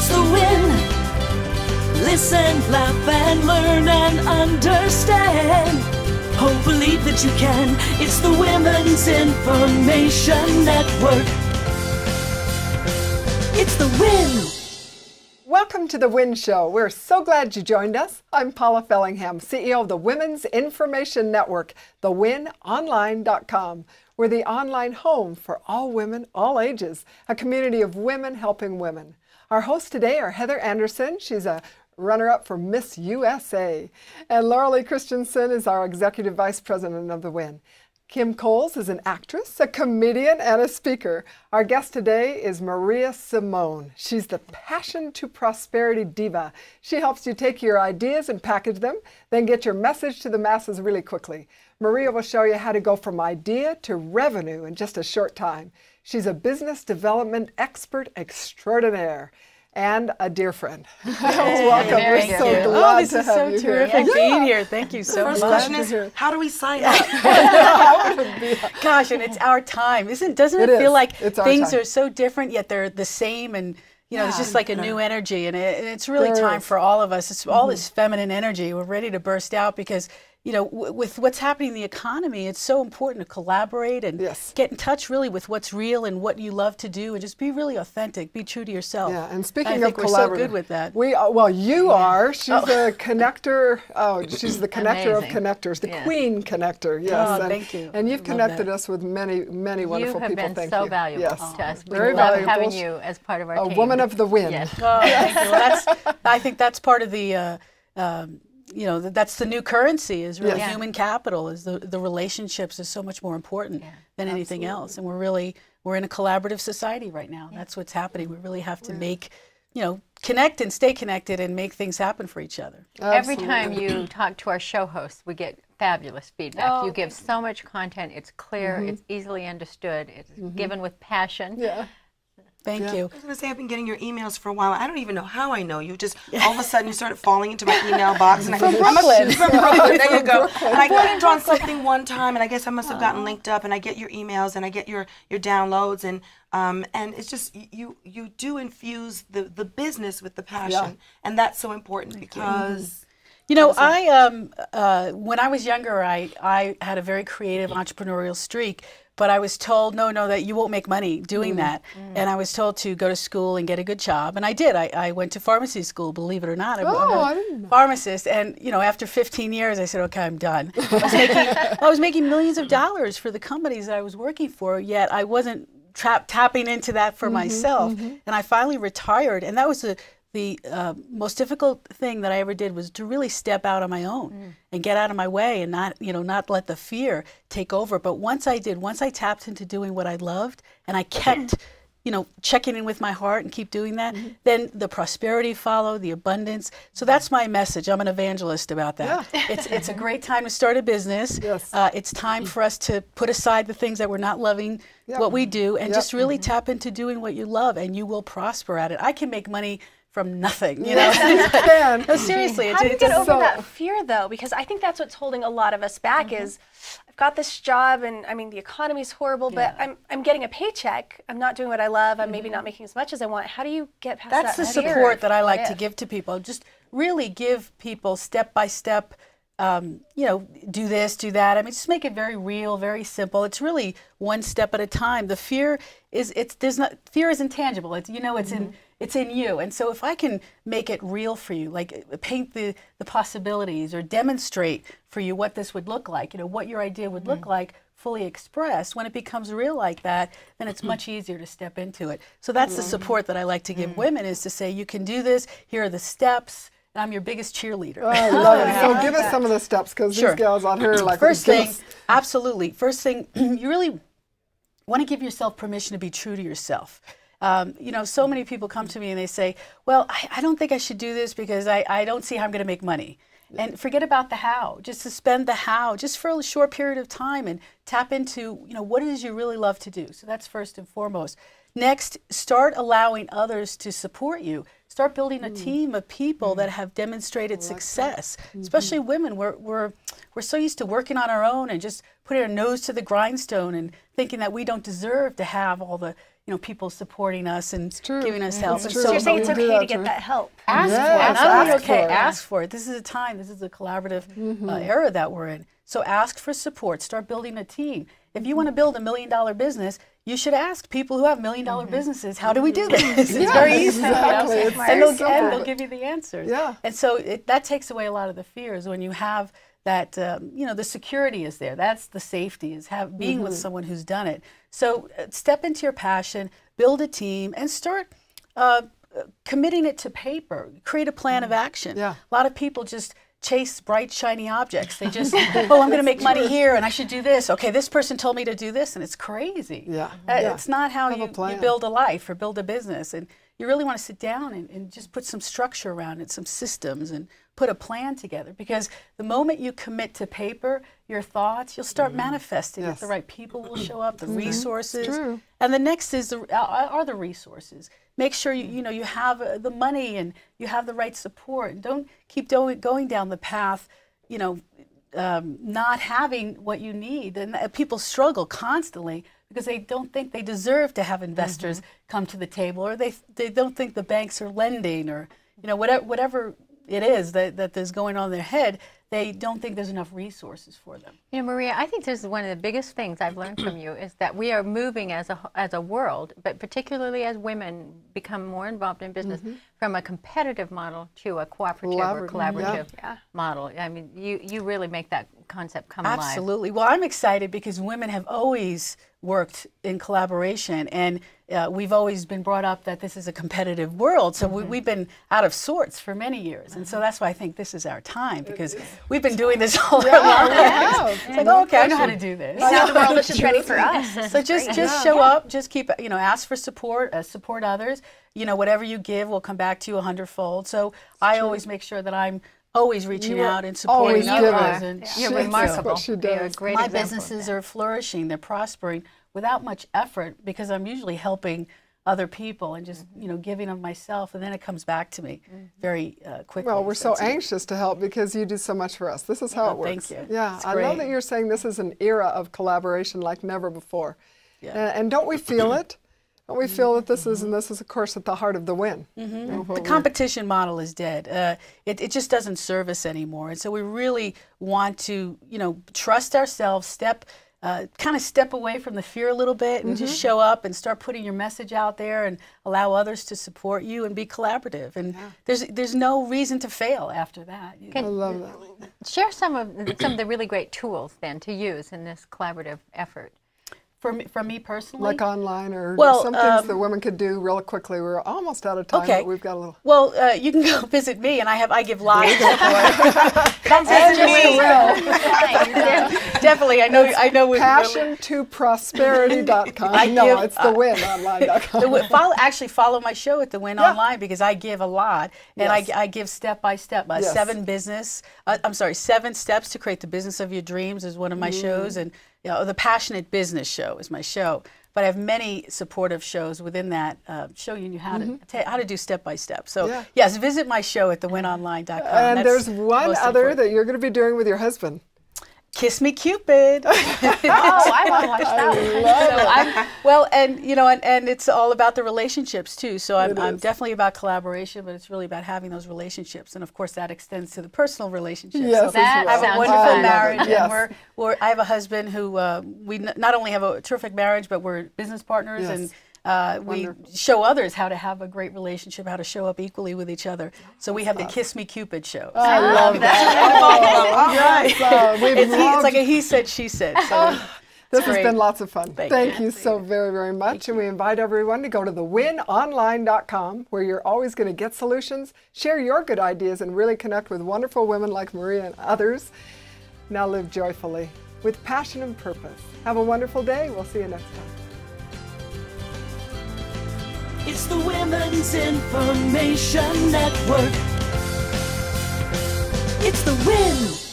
It's the win. Listen, laugh, and learn and understand. Hope, believe that you can. It's the Women's Information Network. It's the win. Welcome to the Win Show. We're so glad you joined us. I'm Paula Fellingham, CEO of the Women's Information Network, thewinonline.com. We're the online home for all women, all ages, a community of women helping women. Our hosts today are Heather Anderson. She's a runner-up for Miss USA. And Laura Lee Christensen is our Executive Vice President of the Win. Kim Coles is an actress, a comedian, and a speaker. Our guest today is Maria Simone. She's the Passion to Prosperity diva. She helps you take your ideas and package them, then get your message to the masses really quickly. Maria will show you how to go from idea to revenue in just a short time. She's a business development expert extraordinaire and a dear friend. Welcome. We're so glad to have you here. This is so terrific being here. Thank you so much. First question is, how do we sign up? Gosh, and it's our time. Doesn't it feel like things are so different, yet they're the same, and you know, it's just like a new energy, and it's really time for all of us. It's all this feminine energy. We're ready to burst out because, you know, with what's happening in the economy, it's so important to collaborate and get in touch really with what's real and what you love to do, and just be really authentic, be true to yourself. Yeah, and speaking of collaborating, we're so good with that. Well, you are. She's a connector. Oh, she's the connector of connectors, the queen connector. Yes, thank you. And you've connected us with many, many wonderful people. You have been so valuable to us. We love having you as part of our team. A woman of the win. Yes. Oh, thank you. Well, I think that's part of the. You know, that's the new currency, is really human capital, is the relationships is so much more important than anything else. And we're in a collaborative society right now. That's what's happening. We really have to make, you know, connect and stay connected and make things happen for each other. Every time you talk to our show hosts, we get fabulous feedback. You give so much content. It's clear. It's easily understood. It's given with passion. Yeah. Thank you. I was going to say, I've been getting your emails for a while. I don't even know how I know you. Just all of a sudden you started falling into my email box. And from Brooklyn. From Brooklyn. There you go. And I clicked on something one time, and I guess I must have gotten linked up, and I get your emails, and I get your downloads, and it's just, you do infuse the business with the passion. And that's so important because... You know, when I was younger, I had a very creative entrepreneurial streak, but I was told, no, that you won't make money doing that. And I was told to go to school and get a good job. And I did. I went to pharmacy school, believe it or not. I'm a pharmacist. And, you know, after 15 years, I said, okay, I'm done. I was making millions of dollars for the companies that I was working for, yet I wasn't tapping into that for myself. And I finally retired. And that was the most difficult thing that I ever did, was to really step out on my own and get out of my way and not let the fear take over. But once I tapped into doing what I loved, and I kept, you know, checking in with my heart and keep doing that, then the prosperity followed, the abundance. So that's my message. I'm an evangelist about that. It's a great time to start a business. It's time for us to put aside the things that we're not loving, what we do, and just really tap into doing what you love, and you will prosper at it. I can make money from nothing, you know. No, seriously. How do you get over that fear, though? Because I think that's what's holding a lot of us back is, I've got this job, and I mean, the economy's horrible, but I'm getting a paycheck. I'm not doing what I love. I'm maybe not making as much as I want. How do you get past that fear? That's the support that I like to give to people. Just really give people step-by-step, you know, do this, do that. I mean, just make it very real, very simple. It's really one step at a time. The fear is, fear is intangible. It's, you know, it's in you. And so if I can make it real for you, like paint the possibilities or demonstrate for you what this would look like, you know, what your idea would look like, fully expressed, when it becomes real like that, then it's much easier to step into it. So that's the support that I like to give women, is to say, you can do this, here are the steps, and I'm your biggest cheerleader. Oh, I love it. So give us some of the steps, because these gals on here are like, first thing, absolutely. First thing, you really want to give yourself permission to be true to yourself. You know, so many people come to me and they say, well, I don't think I should do this because I don't see how I'm going to make money. And forget about the how. Just suspend the how just for a short period of time and tap into, you know, what it is you really love to do. So that's first and foremost. Next, start allowing others to support you. Start building a team of people that have demonstrated success, especially women. We're so used to working on our own and just putting our nose to the grindstone and thinking that we don't deserve to have all the people supporting us and giving us help. And So you're saying it's okay to get that help. Ask for it. Not only okay, ask for it. This is a time. This is a collaborative era that we're in. So ask for support. Start building a team. If you want to build $1 million business, you should ask people who have $1 million businesses, how do we do this? It's very easy. Exactly. It's And very they'll give you the answers. Yeah. And so that takes away a lot of the fears when you have that, the security is there. That's the safety, is being with someone who's done it. So step into your passion, build a team, and start committing it to paper. Create a plan of action. Yeah. A lot of people just chase bright, shiny objects. They just, I'm going to make money here, and I should do this. Okay, this person told me to do this, and it's crazy. Yeah. It's not how you plan. build a life or build a business. And you really want to sit down and just put some structure around it, some systems, and put a plan together. Because the moment you commit to paper, your thoughts, you'll start manifesting it. The right people will show up, the resources. True. And the next is are the resources. Make sure you have the money and you have the right support. And don't keep going down the path, not having what you need. And people struggle constantly because they don't think they deserve to have investors come to the table, or they don't think the banks are lending, or whatever it is that is going on in their head. They don't think there's enough resources for them. Maria, I think this is one of the biggest things I've learned from you, is that we are moving as a world, but particularly as women become more involved in business, from a competitive model to a cooperative or collaborative model. I mean, you really make that concept come alive. Absolutely. Well, I'm excited because women have always worked in collaboration, and we've always been brought up that this is a competitive world. So we've been out of sorts for many years, and so that's why I think this is our time, because we've been doing this all our lives. It's like, okay, I know how to do this. Now the world is just ready for us. So just show up, just keep, ask for support, support others. Whatever you give will come back to you 100-fold. So I always make sure that I'm always reaching out and supporting others. And you're remarkable. You're a great My example. businesses are flourishing, they're prospering without much effort, because I'm usually helping other people and just giving of myself, and then it comes back to me very quickly. Well, we're so anxious to help because you do so much for us. This is how it works. Thank you. Yeah, It's I love great. that you're saying this is an era of collaboration like never before. Yeah. And don't we feel it? Don't we feel that this is, and this is of course at the heart of the win. The competition model is dead. It just doesn't serve us anymore, and so we really want to trust ourselves, kind of step away from the fear a little bit, and just show up and start putting your message out there and allow others to support you and be collaborative. And there's no reason to fail after that. I love that. Share some of the really great tools then to use in this collaborative effort. From me personally? Like online, or Well, some things that women could do real quickly. We're almost out of time, but we've got a little. Well, you can go visit me, and I give live support. Definitely, I know. PassionToProsperity.com. No, it's thewinonline.com. Follow my show at The Win Online, because I give a lot, and I give step by step. 7 steps to create the business of your dreams is one of my shows, and the Passionate Business Show is my show. But I have many supportive shows within that, showing you how to do step by step. So yes, visit my show at thewinonline.com. And there's one other that you're going to be doing with your husband. Kiss Me Cupid. Oh, I want to watch that one. And it's all about the relationships too. So I'm definitely about collaboration, but it's really about having those relationships, and of course that extends to the personal relationships. Yes, so I have a wonderful marriage, and I have a husband who we not only have a terrific marriage, but we're business partners, and we show others how to have a great relationship, how to show up equally with each other. So we have the Kiss Me Cupid show. I love that. It's like a he said, she said. So this has been lots of fun. Thank you so very, very much. And we invite everyone to go to thewinonline.com, where you're always going to get solutions, share your good ideas, and really connect with wonderful women like Maria and others. Now live joyfully with passion and purpose. Have a wonderful day. We'll see you next time. It's the Women's Information Network. It's the Win.